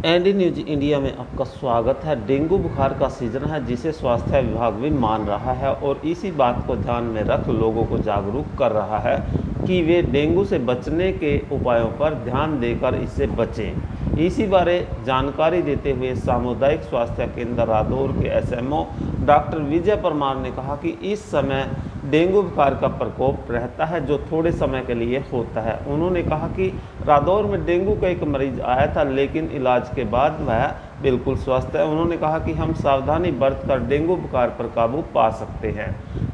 ND news India में आपका स्वागत है। डेंगू बुखार का सीजन है जिसे स्वास्थ्य विभाग भी मान रहा है और इसी बात को ध्यान में रख लोगों को जागरूक कर रहा है कि वे डेंगू से बचने के उपायों पर ध्यान देकर इससे बचें। इसी बारे जानकारी देते हुए सामुदायिक स्वास्थ्य केंद्र रादौर के एसएमओ डॉक्टर विजय परमार ने कहा कि इस समय डेंगू बुखार का प्रकोप रहता है जो थोड़े समय के लिए होता है। उन्होंने कहा कि रादौर में डेंगू का एक मरीज आया था लेकिन इलाज के बाद वह बिल्कुल स्वस्थ है। उन्होंने कहा कि हम सावधानी बरतकर डेंगू बुखार पर काबू पा सकते हैं।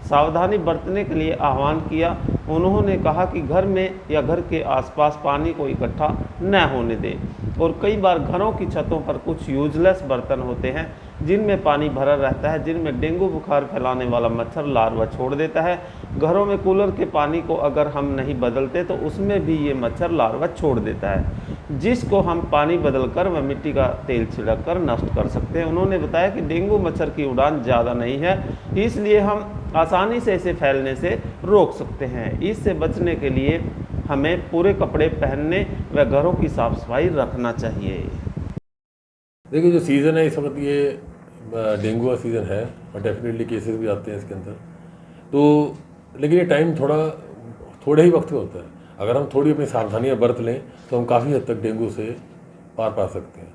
सावधानी बरतने के लिए आह्वान किया। उन्होंने कहा कि घर में या घर के आसपास पानी को इकट्ठा न होने दें और कई बार घरों की छतों पर कुछ यूजलेस बर्तन होते हैं जिनमें पानी भरा रहता है, जिनमें डेंगू बुखार फैलाने वाला मच्छर लार्वा छोड़ देता है। घरों में कूलर के पानी को अगर हम नहीं बदलते तो उसमें भी ये मच्छर लार्वा छोड़ देता है, जिसको हम पानी बदलकर व मिट्टी का तेल छिड़क कर नष्ट कर सकते हैं। उन्होंने बताया कि डेंगू मच्छर की उड़ान ज़्यादा नहीं है, इसलिए हम आसानी से इसे फैलने से रोक सकते हैं। इससे बचने के लिए हमें पूरे कपड़े पहनने व घरों की साफ सफाई रखना चाहिए। देखिए, जो सीज़न है इस वक्त ये डेंगू का सीज़न है और डेफिनेटली केसेस भी आते हैं इसके अंदर। तो लेकिन ये टाइम थोड़े ही वक्त में होता है। अगर हम थोड़ी अपनी सावधानियां बरत लें तो हम काफ़ी हद तक डेंगू से पार पा सकते हैं।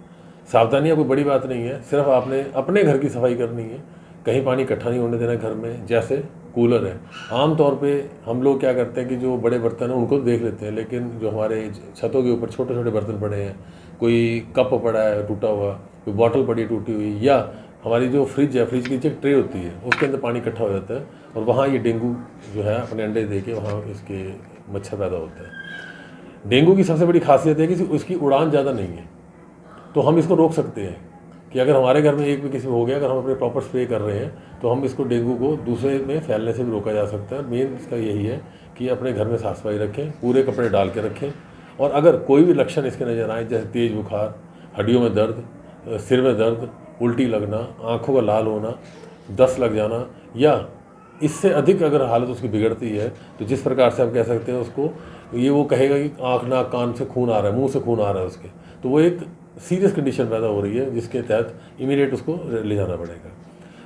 सावधानियां कोई बड़ी बात नहीं है, सिर्फ आपने अपने घर की सफाई करनी है। कहीं पानी इकट्ठा नहीं होने देना घर में। जैसे कूलर है, आम तौर पे हम लोग क्या करते हैं कि जो बड़े बर्तन हैं उनको देख लेते हैं, लेकिन जो हमारे छतों के ऊपर छोटे छोटे बर्तन पड़े हैं, कोई कप पड़ा है टूटा हुआ, कोई बॉटल पड़ी टूटी हुई, या हमारी जो फ्रिज है, फ्रिज की जो ट्रे होती है उसके अंदर पानी इकट्ठा हो जाता है और वहाँ ये डेंगू जो है अपने अंडे दे के वहाँ इसके मच्छर पैदा होता है। डेंगू की सबसे बड़ी खासियत है कि उसकी उड़ान ज़्यादा नहीं है, तो हम इसको रोक सकते हैं कि अगर हमारे घर में एक भी किसी में हो गया, अगर हम अपने प्रॉपर स्प्रे कर रहे हैं तो हम इसको डेंगू को दूसरे में फैलने से भी रोका जा सकता है। मेन इसका यही है कि अपने घर में साफ सफाई रखें, पूरे कपड़े डाल के रखें, और अगर कोई भी लक्षण इसके नज़र आए जैसे तेज़ बुखार, हड्डियों में दर्द, सिर में दर्द, उल्टी लगना, आँखों का लाल होना, दस्त लग जाना, या इससे अधिक अगर हालत उसकी बिगड़ती है तो जिस प्रकार से आप कह सकते हैं उसको, ये वो कहेगा कि आँख नाक कान से खून आ रहा है, मुंह से खून आ रहा है उसके, तो वो एक सीरियस कंडीशन पैदा हो रही है जिसके तहत इमीडिएट उसको ले जाना पड़ेगा।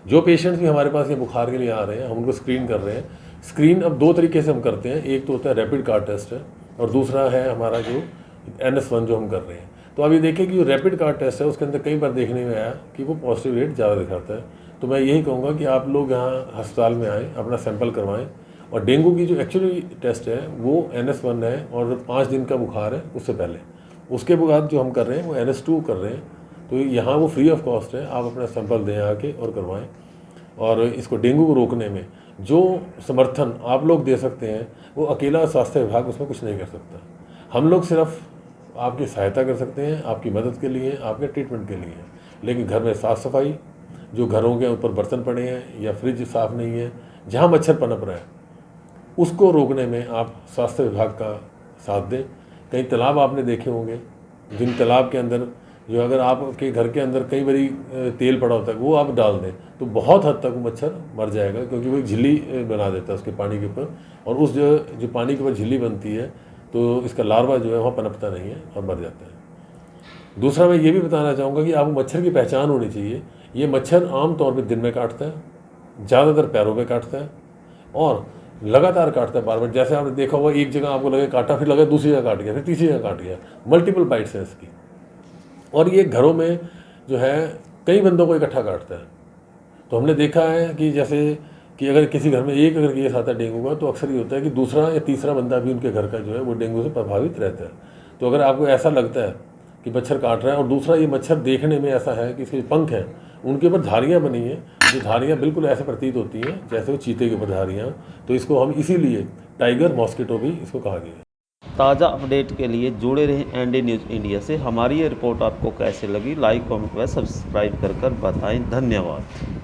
जो पेशेंट्स भी हमारे पास ये बुखार के लिए आ रहे हैं हम उनको स्क्रीन कर रहे हैं। स्क्रीन अब दो तरीके से हम करते हैं, एक तो होता है रैपिड कार टेस्ट है और दूसरा है हमारा जो NS1 जो हम कर रहे हैं। तो अभी देखिए कि जो रैपिड कार टेस्ट है उसके अंदर कई बार देखने में आया कि वो पॉजिटिव रेट ज़्यादा दिखाता है। तो मैं यही कहूँगा कि आप लोग यहाँ अस्पताल में आएँ, अपना सैंपल करवाएं, और डेंगू की जो एक्चुअली टेस्ट है वो NS1 है और 5 दिन का बुखार है उससे पहले। उसके बाद जो हम कर रहे हैं वो NS2 कर रहे हैं। तो यहाँ वो फ्री ऑफ कॉस्ट है, आप अपना सैंपल दें आके और करवाएं। और इसको डेंगू को रोकने में जो समर्थन आप लोग दे सकते हैं वो अकेला स्वास्थ्य विभाग उसमें कुछ नहीं कर सकता। हम लोग सिर्फ आपकी सहायता कर सकते हैं, आपकी मदद के लिए, आपके ट्रीटमेंट के लिए। लेकिन घर में साफ़ सफाई, जो घरों के ऊपर बर्तन पड़े हैं या फ्रिज साफ़ नहीं है, जहाँ मच्छर पनप रहा है उसको रोकने में आप स्वास्थ्य विभाग का साथ दें। कई तालाब आपने देखे होंगे, जिन तालाब के अंदर जो अगर आपके घर के अंदर कई बारी तेल पड़ा होता है वो आप डाल दें तो बहुत हद तक मच्छर मर जाएगा, क्योंकि वो एक झिल्ली बना देता है उसके पानी के ऊपर, और उस जो पानी के ऊपर झिल्ली बनती है तो इसका लार्वा जो है वहाँ पनपता नहीं है और मर जाता है। दूसरा मैं ये भी बताना चाहूँगा कि आपको मच्छर की पहचान होनी चाहिए। ये मच्छर आम तौर पर दिन में काटता है, ज़्यादातर पैरों पर काटता है और लगातार काटता है बार बार। जैसे आपने देखा होगा एक जगह आपको लगे काटा, फिर लगा दूसरी जगह काट गया, फिर तीसरी जगह काट गया, मल्टीपल बाइट्स हैं इसकी। और ये घरों में जो है कई बंदों को इकट्ठा काटता है। तो हमने देखा है कि जैसे कि अगर किसी घर में एक अगर केस आता है डेंगू का तो अक्सर ये होता है कि दूसरा या तीसरा बंदा भी उनके घर का जो है वो डेंगू से प्रभावित रहता है। तो अगर आपको ऐसा लगता है कि मच्छर काट रहा है, और दूसरा ये मच्छर देखने में ऐसा है कि इसके पंख हैं उनके ऊपर धारियाँ बनी हैं, जो धारियाँ बिल्कुल ऐसे प्रतीत होती हैं जैसे वो चीते के ऊपर धारियाँ, तो इसको हम इसीलिए टाइगर मॉस्किटो भी इसको कहा गया है। ताज़ा अपडेट के लिए जुड़े रहें एनडी न्यूज़ इंडिया से। हमारी ये रिपोर्ट आपको कैसे लगी, लाइक कमेंट व सब्सक्राइब कर बताएं। धन्यवाद।